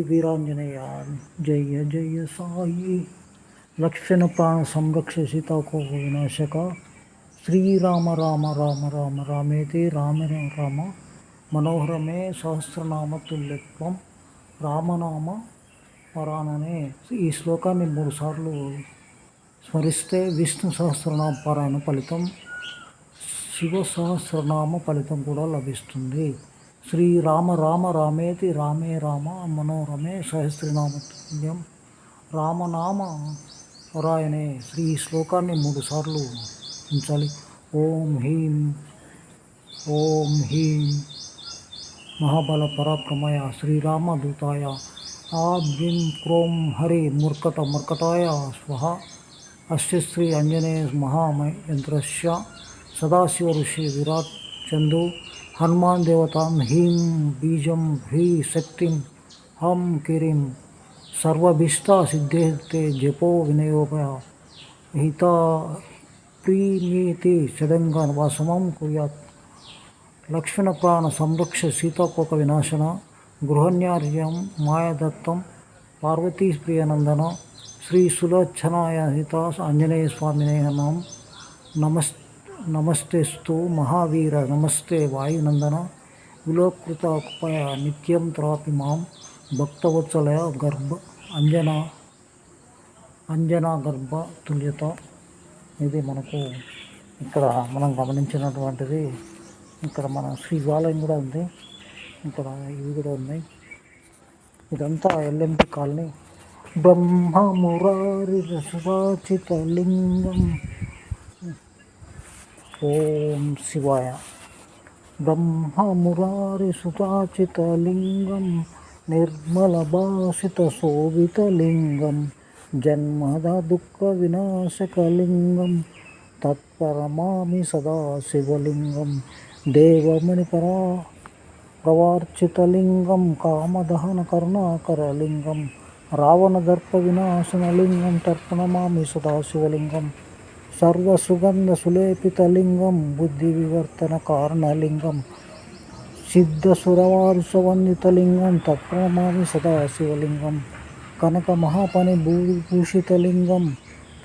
వీరాంజనేయ జయ జయ సాయి లక్ష్మణ ప్రాణ సంరక్ష సీతాకోప వినాశక శ్రీరామ రామ రామ రామ రామేతి రామ రామ మనోహరమే సహస్రనామ తుల్యత్వం రామనామ పరాణనే. ఈ శ్లోకాన్ని 3 సార్లు స్మరిస్తే విష్ణు సహస్రనామ పారాయణ ఫలితం, శివ సహస్రనామ ఫలితం కూడా లభిస్తుంది. శ్రీరామ రామ రామేతి రామే రామ మనోరమే సహస్రనామతుల్యం రామనామ పరాయణే. ఈ శ్లోకాన్ని 3 సార్లు ఉంచాలి. ఓం హ్రీం మహాబల పరాక్రమయ శ్రీరామ దూతాయ ఆబ్జిం క్రోం హరి మర్కటాయ స్వహ. అస్య శ్రీ అంజనేయ మహాయంత్రస్య సదాశివ ఋషి విరాట్ చందు హనుమాన్ దేవతాం హ్రీం బీజం హ్రీ శక్తిం హం కిరిం సర్వభీష్ట సిద్ధేస్తే జపో వినయోపయ హిత ప్రీణీతి షడంగ వాసమం కుర్యాత్. లక్ష్మణ ప్రాణ సంరక్ష సీతాకోక వినాశన గృహన్యార్యం మాయాదత్తం పార్వతీ ప్రియనందన శ్రీ సులోచనాయ హిత ఆంజనేయ స్వామినే నమస్తేస్తు మహావీర నమస్తే వాయునందన విలోకృత కృపయ నిత్యం త్రాపి మాం భక్తవత్సలయ గర్భ అంజనా గర్భ తుల్యత. ఇది మనకు ఇక్కడ మనం గమనించినటువంటిది. ఇక్కడ మన శివాలయం కూడా ఉంది, ఇక్కడ ఇవి కూడా ఉన్నాయి. ఇదంతా ఎల్ఎంపి కాలనీ. బ్రహ్మ మురారి సురాచిత లింగం. ఓం శివాయ. బ్రహ్మ మురారి సురాచిత లింగం నిర్మల భాసిత శోభిత లింగం జన్మద దుఃఖ వినాశకలింగం తత్పరమామి సదా శివలింగం దేవమణి ప్రవార్చితలింగం కామదహన కరుణాకరలింగం రావణదర్ప వినాశనలింగం తర్పణమామి సదా శివలింగం సర్వసుగంధ సులేపితలింగం బుద్ధి వివర్తన కారణలింగం సిద్ధసురవారిసవందితలింగం తత్ప్రణమామి సదా శివలింగం కనక మహాపని భూషితలింగం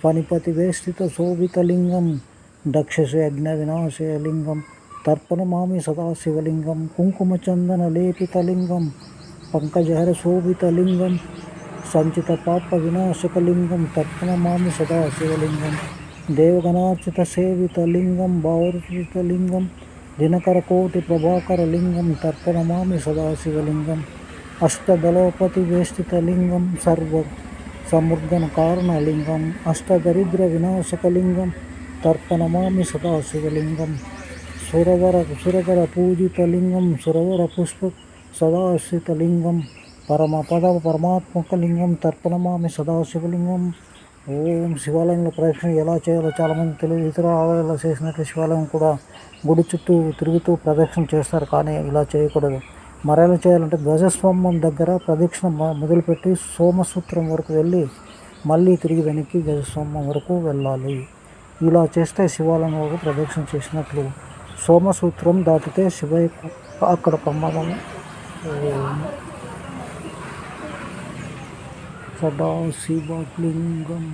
ఫణిపతి వేష్టిత శోభితలింగం దక్షసి యజ్ఞ వినాశయలింగం తర్పణమామి సదా శివలింగం కుంకుమచందన లేపితలింగం పంకజహర శోభితలింగం సంచిత పాప వినాశకలింగం తర్పణమామి సదా శివలింగం దేవగణార్చిత సేవితలింగం భావరితలింగం దినకర కోటి ప్రభాకరలింగం తర్పణమామి సదా శివలింగం అష్టదళోపతి వేష్టితలింగం సర్వ సమృద్ధన కారణలింగం అష్టదరిద్ర వినాశకలింగం తర్పణమామి సదా శివలింగం సురవర పూజితలింగం సురవర పుష్ప సదాశితలింగం పరమాత్మకలింగం తర్పణమామి సదాశివలింగం. ఓం. శివాలయంలో ప్రదక్షిణ ఎలా చేయాలో చాలామంది తెలియదు. ఇతర ఆలయాల్లో చేసినట్లు శివాలయం కూడా గుడి చుట్టూ తిరుగుతూ ప్రదక్షిణ చేస్తారు, కానీ ఇలా చేయకూడదు. మరెలా చేయాలంటే ధ్వజస్తంభం దగ్గర ప్రదక్షిణ మొదలుపెట్టి సోమసూత్రం వరకు వెళ్ళి మళ్ళీ తిరిగి వెనక్కి ధ్వజస్తంభం వరకు వెళ్ళాలి. ఇలా చేస్తే శివాలయం వరకు ప్రదక్షిణ చేసినట్లు. సోమసూత్రం దాటితే శివయ్యకు అక్కడ ప్రమాదం. సదాశివలింగం.